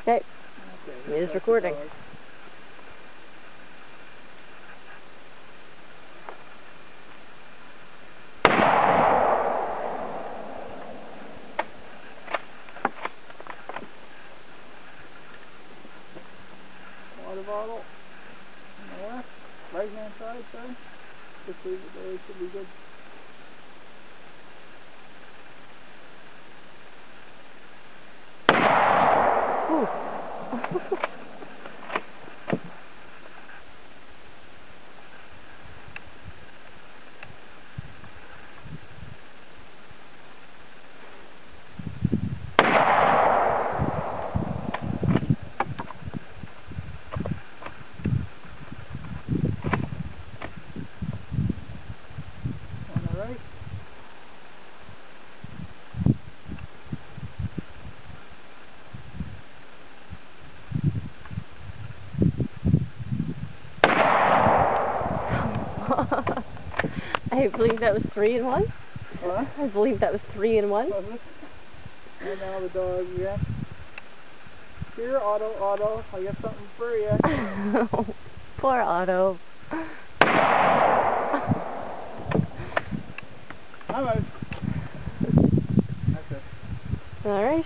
Okay. Okay. It is recording. Water bottle. On the left. Right hand side, sorry. Just leave it there, it should be good. Ooh. On the right. I believe that was 3 in 1. What? I believe that was 3 in 1. Was it? And now the dog again. Here, Otto, I got something for you. Poor Otto. Alright. That's it. Alright.